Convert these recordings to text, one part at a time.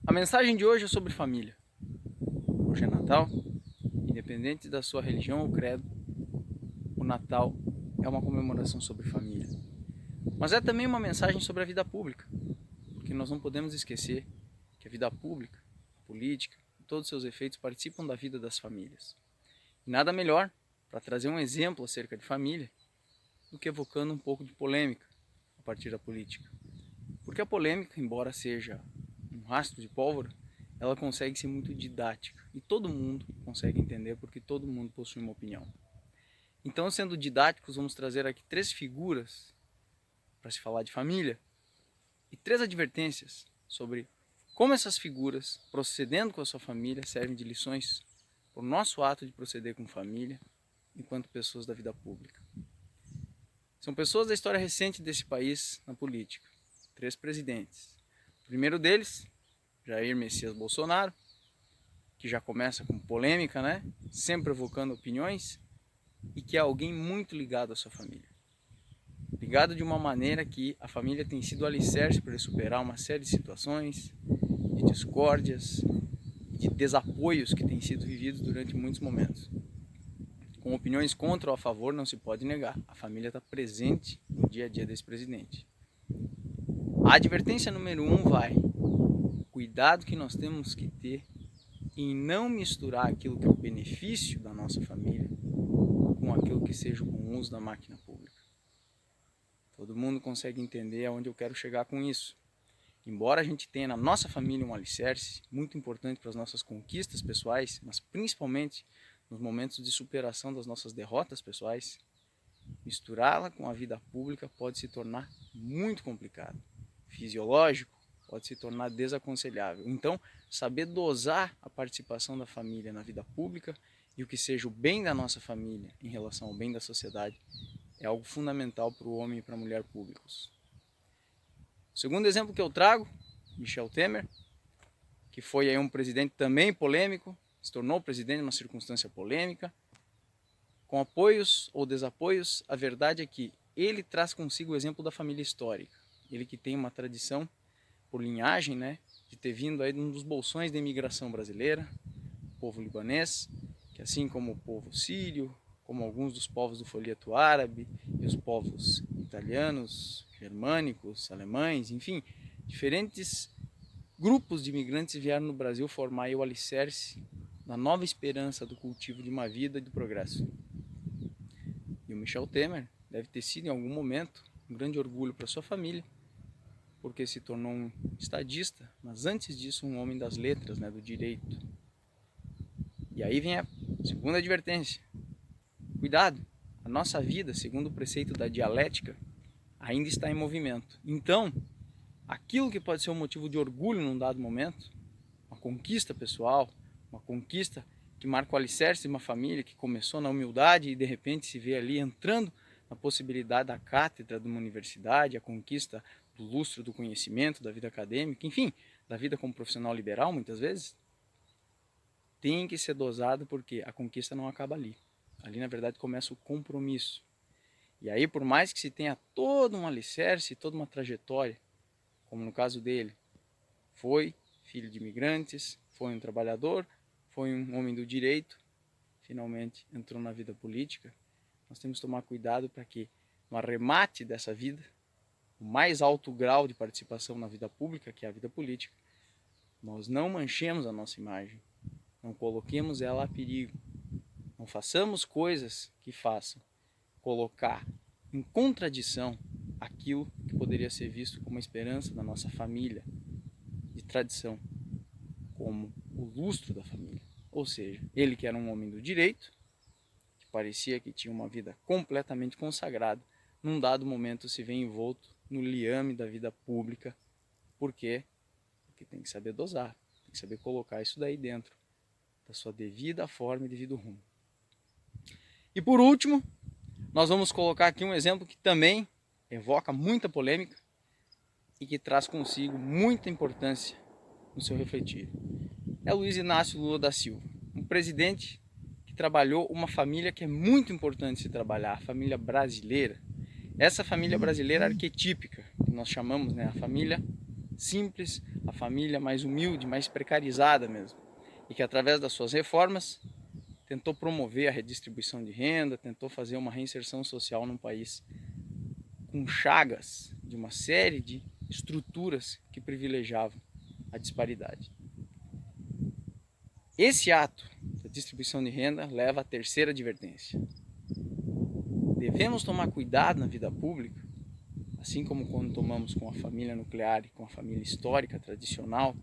A mensagem de hoje é sobre família. Hoje é Natal, independente da sua religião ou credo, o Natal é uma comemoração sobre família. Mas é também uma mensagem sobre a vida pública, porque nós não podemos esquecer que a vida pública, a política e todos os seus efeitos participam da vida das famílias. E nada melhor para trazer um exemplo acerca de família do que evocando um pouco de polêmica a partir da política. Porque a polêmica, embora seja um rastro de pólvora, ela consegue ser muito didática e todo mundo consegue entender porque todo mundo possui uma opinião. Então, sendo didáticos, vamos trazer aqui 3 figuras para se falar de família e 3 advertências sobre como essas figuras, procedendo com a sua família, servem de lições para o nosso ato de proceder com família enquanto pessoas da vida pública. São pessoas da história recente desse país na política. 3 presidentes. O primeiro deles, Jair Messias Bolsonaro, que já começa com polêmica, né? Sempre evocando opiniões, e que é alguém muito ligado à sua família. Ligado de uma maneira que a família tem sido alicerce para ele superar uma série de situações, de discórdias, de desapoios que têm sido vividos durante muitos momentos. Com opiniões contra ou a favor, não se pode negar. A família está presente no dia a dia desse presidente. A advertência número 1 vai: cuidado que nós temos que ter em não misturar aquilo que é o benefício da nossa família com aquilo que seja o bom uso da máquina pública. Todo mundo consegue entender aonde eu quero chegar com isso. Embora a gente tenha na nossa família um alicerce muito importante para as nossas conquistas pessoais, mas principalmente nos momentos de superação das nossas derrotas pessoais, misturá-la com a vida pública pode se tornar muito complicado. Fisiológico, pode se tornar desaconselhável. Então, saber dosar a participação da família na vida pública e o que seja o bem da nossa família em relação ao bem da sociedade é algo fundamental para o homem e para a mulher públicos. O segundo exemplo que eu trago, Michel Temer, que foi aí um presidente também polêmico, se tornou presidente numa circunstância polêmica, com apoios ou desapoios. A verdade é que ele traz consigo o exemplo da família histórica. Ele que tem uma tradição por linhagem, né, de ter vindo aí de um dos bolsões da imigração brasileira, o povo libanês, que assim como o povo sírio, como alguns dos povos do folheto árabe e os povos italianos, germânicos, alemães, enfim, diferentes grupos de imigrantes vieram no Brasil formar o alicerce da nova esperança do cultivo de uma vida e do progresso. E o Michel Temer deve ter sido em algum momento um grande orgulho para sua família, porque se tornou um estadista, mas antes disso um homem das letras, né, do direito. E aí vem a segunda advertência. Cuidado, a nossa vida, segundo o preceito da dialética, ainda está em movimento. Então, aquilo que pode ser um motivo de orgulho num dado momento, uma conquista pessoal, uma conquista que marca o alicerce de uma família que começou na humildade e de repente se vê ali entrando na possibilidade da cátedra de uma universidade, a conquista do lustro do conhecimento, da vida acadêmica, enfim, da vida como profissional liberal muitas vezes, tem que ser dosado porque a conquista não acaba ali. Ali, na verdade, começa o compromisso. E aí, por mais que se tenha todo um alicerce, toda uma trajetória, como no caso dele, foi filho de imigrantes, foi um trabalhador, foi um homem do direito, finalmente entrou na vida política, nós temos que tomar cuidado para que, no arremate dessa vida, o mais alto grau de participação na vida pública, que é a vida política, nós não manchemos a nossa imagem, não coloquemos ela a perigo, não façamos coisas que façam colocar em contradição aquilo que poderia ser visto como a esperança da nossa família, de tradição, como o lustro da família. Ou seja, ele que era um homem do direito, que parecia que tinha uma vida completamente consagrada, num dado momento se vê envolto no liame da vida pública. Por quê? Porque tem que saber dosar, tem que saber colocar isso daí dentro da sua devida forma e devido rumo. E por último, nós vamos colocar aqui um exemplo que também evoca muita polêmica e que traz consigo muita importância no seu refletir. É Luiz Inácio Lula da Silva, um presidente que trabalhou uma família que é muito importante se trabalhar, a família brasileira. Essa família brasileira arquetípica, que nós chamamos, né, a família simples, a família mais humilde, mais precarizada mesmo. E que através das suas reformas tentou promover a redistribuição de renda, tentou fazer uma reinserção social num país com chagas de uma série de estruturas que privilegiavam a disparidade. Esse ato da distribuição de renda leva à terceira advertência. Devemos tomar cuidado na vida pública, assim como quando tomamos com a família nuclear e com a família histórica tradicional,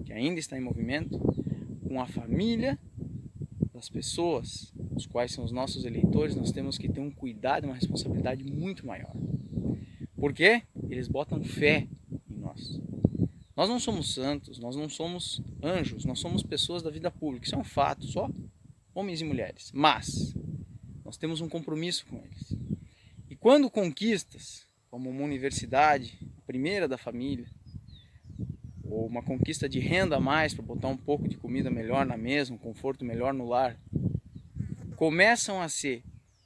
que ainda está em movimento, com a família das pessoas, os quais são os nossos eleitores, nós temos que ter um cuidado e uma responsabilidade muito maior. Por quê? Eles botam fé em nós. Nós não somos santos, nós não somos anjos, nós somos pessoas da vida pública. Isso é um fato, só homens e mulheres. Mas nós temos um compromisso com eles. E quando conquistas, como uma universidade, a primeira da família, ou uma conquista de renda a mais para botar um pouco de comida melhor na mesa, um conforto melhor no lar, começam a ser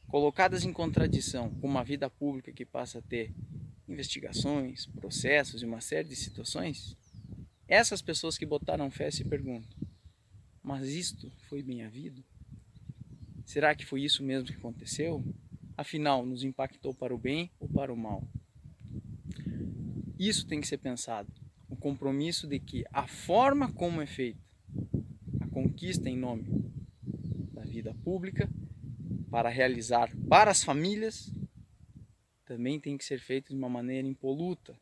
colocadas em contradição com uma vida pública que passa a ter investigações, processos e uma série de situações, essas pessoas que botaram fé se perguntam: mas isto foi bem havido? Será que foi isso mesmo que aconteceu? Afinal, nos impactou para o bem ou para o mal? Isso tem que ser pensado. O compromisso de que a forma como é feita a conquista em nome da vida pública para realizar para as famílias também tem que ser feito de uma maneira impoluta,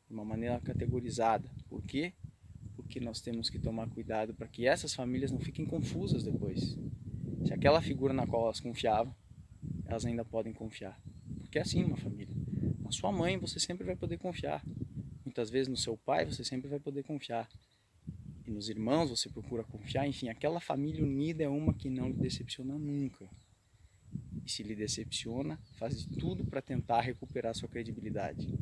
de uma maneira categorizada. Por quê? Porque nós temos que tomar cuidado para que essas famílias não fiquem confusas depois. Se aquela figura na qual elas confiavam, elas ainda podem confiar. Porque é assim numa família. Na sua mãe você sempre vai poder confiar. Muitas vezes no seu pai você sempre vai poder confiar. E nos irmãos você procura confiar. Enfim, aquela família unida é uma que não lhe decepciona nunca. E se lhe decepciona, faz de tudo para tentar recuperar sua credibilidade.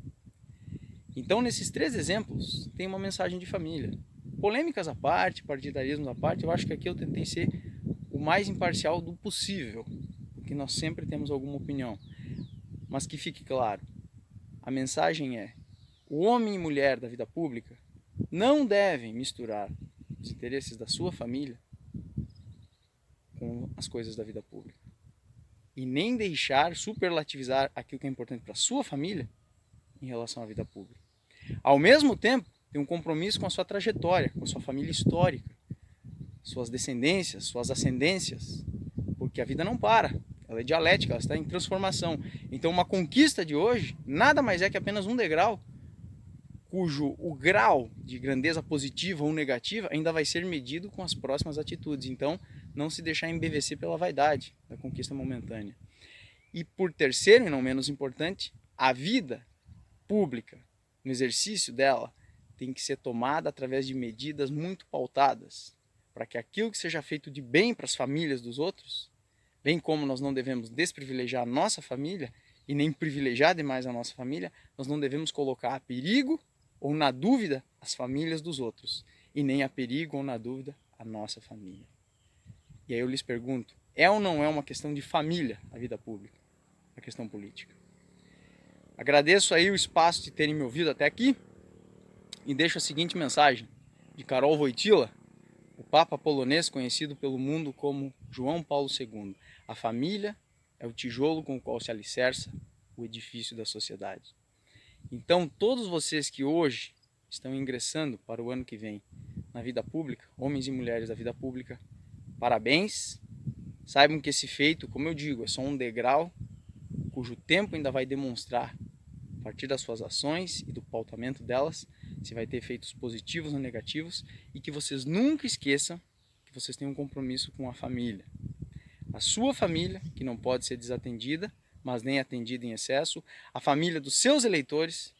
Então, nesses 3 exemplos, tem uma mensagem de família. Polêmicas à parte, partidarismos à parte, eu acho que aqui eu tentei ser o mais imparcial do possível, porque nós sempre temos alguma opinião. Mas que fique claro, a mensagem é: o homem e mulher da vida pública não devem misturar os interesses da sua família com as coisas da vida pública. E nem deixar superlativizar aquilo que é importante para a sua família em relação à vida pública. Ao mesmo tempo, tem um compromisso com a sua trajetória, com a sua família histórica, suas descendências, suas ascendências, porque a vida não para, ela é dialética, ela está em transformação. Então uma conquista de hoje nada mais é que apenas um degrau, cujo o grau de grandeza positiva ou negativa ainda vai ser medido com as próximas atitudes. Então, não se deixar embevecer pela vaidade da conquista momentânea. E por terceiro, e não menos importante, a vida pública, no exercício dela, tem que ser tomada através de medidas muito pautadas, para que aquilo que seja feito de bem para as famílias dos outros, bem como nós não devemos desprivilegiar a nossa família e nem privilegiar demais a nossa família, nós não devemos colocar a perigo ou na dúvida as famílias dos outros, e nem a perigo ou na dúvida a nossa família. E aí eu lhes pergunto, é ou não é uma questão de família a vida pública, a questão política? Agradeço aí o espaço de terem me ouvido até aqui e deixo a seguinte mensagem de Karol Wojtyła, o Papa polonês conhecido pelo mundo como João Paulo II. A família é o tijolo com o qual se alicerça o edifício da sociedade. Então, todos vocês que hoje estão ingressando para o ano que vem na vida pública, homens e mulheres da vida pública, parabéns. Saibam que esse feito, como eu digo, é só um degrau cujo tempo ainda vai demonstrar, a partir das suas ações e do pautamento delas, se vai ter efeitos positivos ou negativos, e que vocês nunca esqueçam que vocês têm um compromisso com a família. A sua família, que não pode ser desatendida, mas nem atendida em excesso, a família dos seus eleitores,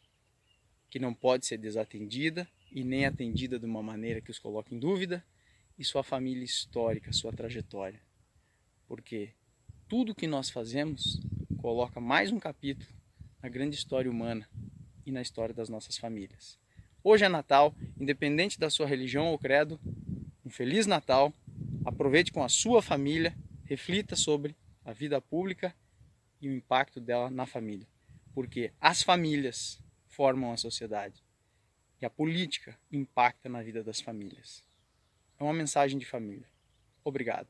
que não pode ser desatendida e nem atendida de uma maneira que os coloque em dúvida, e sua família histórica, sua trajetória. Porque tudo que nós fazemos coloca mais um capítulo na grande história humana e na história das nossas famílias. Hoje é Natal, independente da sua religião ou credo, um Feliz Natal, aproveite com a sua família, reflita sobre a vida pública e o impacto dela na família, porque as famílias formam a sociedade. e a política impacta na vida das famílias. É uma mensagem de família. Obrigado.